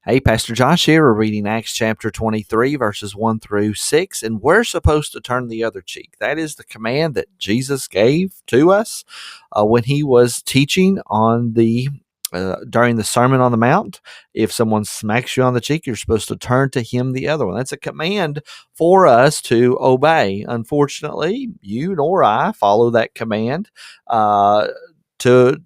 Hey, Pastor Josh here. We're reading Acts chapter 23, verses 1 through 6, and we're supposed to turn the other cheek. That is the command that Jesus gave to us when he was teaching on during the Sermon on the Mount. If someone smacks you on the cheek, you're supposed to turn to him the other one. That's a command for us to obey. Unfortunately, you nor I follow that command to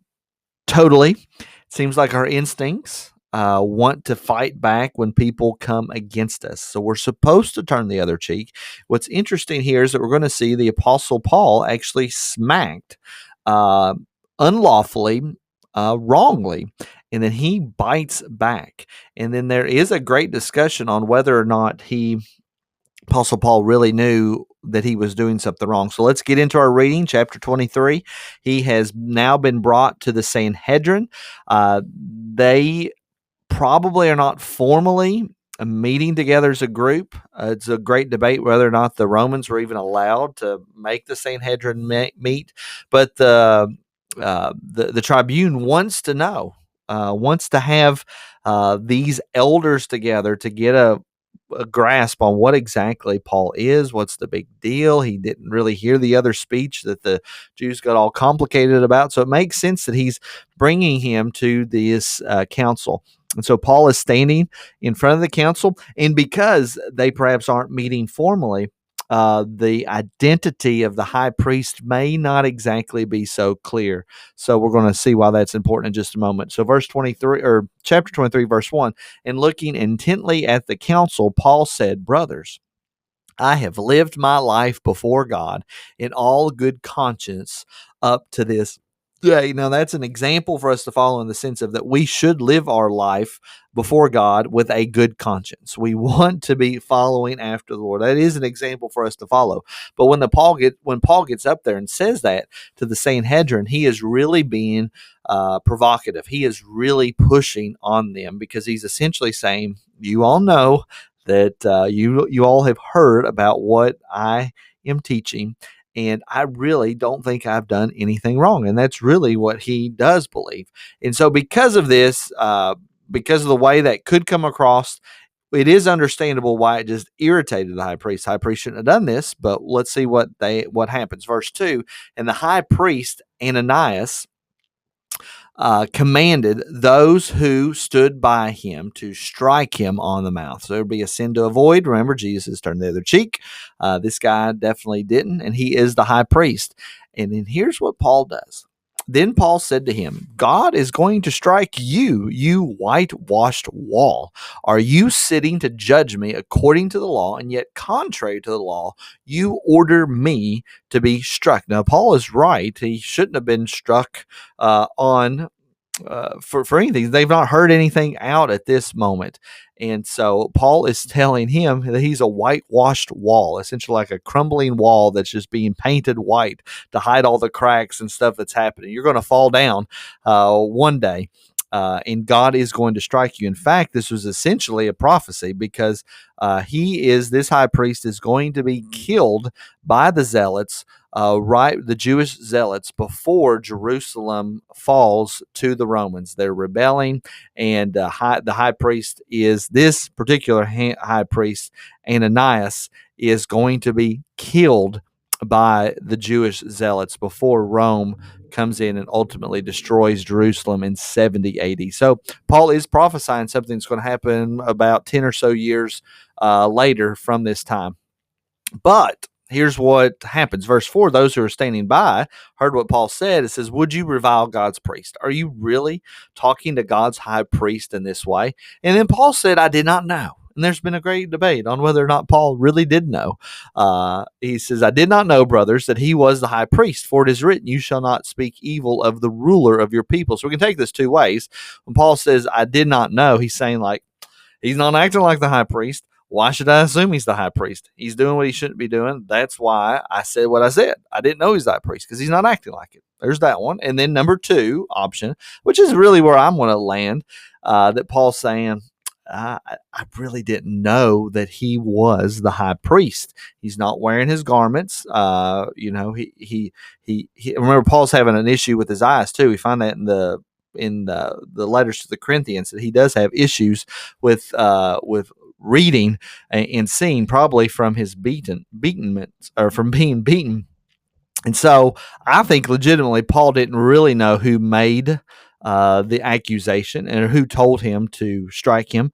totally. It seems like our instincts want to fight back when people come against us. So we're supposed to turn the other cheek. What's interesting here is that we're going to see the Apostle Paul actually smacked uh, unlawfully, wrongly, and then he bites back. And then there is a great discussion on whether or not Apostle Paul really knew that he was doing something wrong. So let's get into our reading, chapter 23. He has now been brought to the Sanhedrin. They probably are not formally meeting together as a group. It's a great debate whether or not the Romans were even allowed to make the Sanhedrin meet. But the tribune wants to know, wants to have these elders together to get a grasp on what exactly Paul is. What's the big deal? He didn't really hear the other speech that the Jews got all complicated about. So it makes sense that he's bringing him to this council. And so Paul is standing in front of the council, and because they perhaps aren't meeting formally, the identity of the high priest may not exactly be so clear. So we're going to see why that's important in just a moment. So verse 23, or chapter 23, verse 1, and looking intently at the council, Paul said, "Brothers, I have lived my life before God in all good conscience up to this day." Now, that's an example for us to follow in the sense of that we should live our life before God with a good conscience. We want to be following after the Lord. That is an example for us to follow. But when Paul gets up there and says that to the Sanhedrin, he is really being provocative. He is really pushing on them because he's essentially saying, "You all know that you all have heard about what I am teaching, and I really don't think I've done anything wrong." And that's really what he does believe. And so because of this, because of the way that could come across, it is understandable why it just irritated the high priest. High priest shouldn't have done this, but let's see what happens. Verse 2, and the high priest Ananias commanded those who stood by him to strike him on the mouth. So there would be a sin to avoid. Remember, Jesus turned the other cheek. This guy definitely didn't, and he is the high priest. And then here's what Paul does. Then Paul said to him, "God is going to strike you, you whitewashed wall. Are you sitting to judge me according to the law, and yet contrary to the law, you order me to be struck?" Now, Paul is right. He shouldn't have been struck for anything. They've not heard anything out at this moment. And so Paul is telling him that he's a whitewashed wall, essentially like a crumbling wall that's just being painted white to hide all the cracks and stuff that's happening. You're going to fall down one day. And God is going to strike you. In fact, this was essentially a prophecy because this high priest is going to be killed by the zealots, the Jewish zealots, before Jerusalem falls to the Romans. They're rebelling, and the high priest is this particular high priest, Ananias, is going to be killed by the Jewish zealots before Rome comes in and ultimately destroys Jerusalem in 70 AD. So Paul is prophesying something that's going to happen about 10 or so years later from this time. But here's what happens. Verse 4, those who are standing by heard what Paul said. It says, "Would you revile God's priest?" Are you really talking to God's high priest in this way? And then Paul said, "I did not know." And there's been a great debate on whether or not Paul really did know. He says, "I did not know, brothers, that he was the high priest, for it is written, you shall not speak evil of the ruler of your people." So we can take this two ways. When Paul says, "I did not know," he's saying, like, he's not acting like the high priest. Why should I assume he's the high priest? He's doing what he shouldn't be doing. That's why I said what I said. I didn't know he's the high priest because he's not acting like it. There's that one. And then number two option, which is really where I'm going to land, that Paul's saying, I really didn't know that he was the high priest. He's not wearing his garments. He remember Paul's having an issue with his eyes too. We find that in the in the letters to the Corinthians that he does have issues with reading and seeing, probably from his from being beaten. And so I think legitimately Paul didn't really know who made the accusation and who told him to strike him.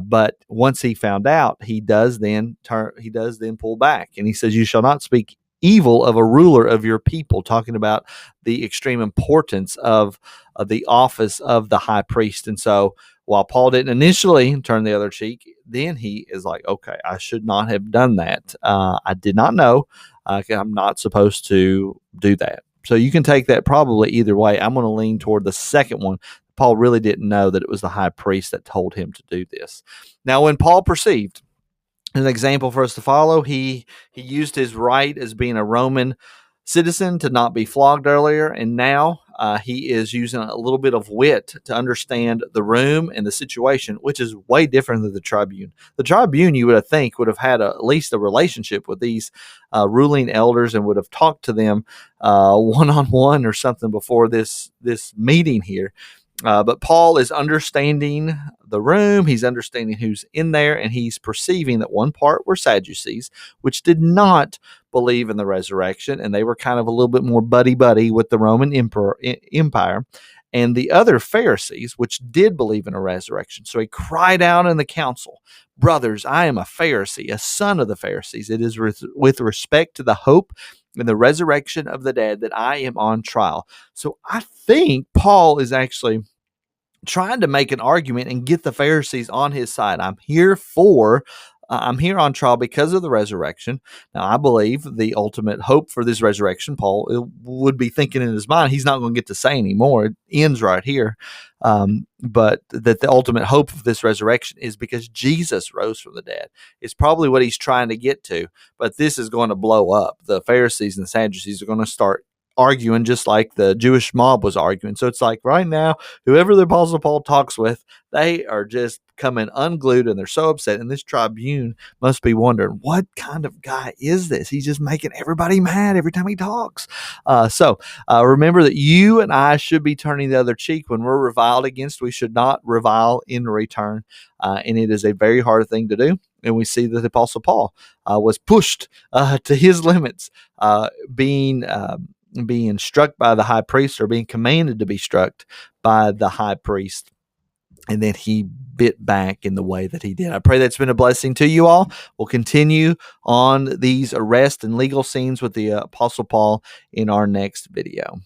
But once he found out, he does then pull back, and he says, "You shall not speak evil of a ruler of your people," talking about the extreme importance of the office of the high priest. And so while Paul didn't initially turn the other cheek, then he is like, "Okay, I should not have done that. I did not know. I'm not supposed to do that." So you can take that probably either way. I'm going to lean toward the second one. Paul really didn't know that it was the high priest that told him to do this. Now, when Paul perceived, an example for us to follow, he used his right as being a Roman citizen to not be flogged earlier, and now he is using a little bit of wit to understand the room and the situation, which is way different than the tribune. The tribune, you would think, would have had at least a relationship with these ruling elders and would have talked to them one-on-one or something before this meeting here. But Paul is understanding the room, he's understanding who's in there, and he's perceiving that one part were Sadducees, which did not believe in the resurrection, and they were kind of a little bit more buddy-buddy with the Roman Empire, and the other Pharisees, which did believe in a resurrection. So he cried out in the council, "Brothers, I am a Pharisee, a son of the Pharisees. It is with respect to the hope and the resurrection of the dead that I am on trial." So I think Paul is actually trying to make an argument and get the Pharisees on his side. I'm here on trial because of the resurrection. Now, I believe the ultimate hope for this resurrection, Paul would be thinking in his mind, he's not going to get to say anymore. It ends right here. But that the ultimate hope of this resurrection is because Jesus rose from the dead. It's probably what he's trying to get to. But this is going to blow up. The Pharisees and the Sadducees are going to start arguing just like the Jewish mob was arguing. So it's like right now, whoever the Apostle Paul talks with, they are just coming unglued and they're so upset. And this tribune must be wondering, what kind of guy is this? He's just making everybody mad every time he talks. So remember that you and I should be turning the other cheek when we're reviled against. We should not revile in return. And it is a very hard thing to do. And we see that the Apostle Paul was pushed to his limits, being struck by the high priest, or being commanded to be struck by the high priest. And then he bit back in the way that he did. I pray that's been a blessing to you all. We'll continue on these arrest and legal scenes with the Apostle Paul in our next video.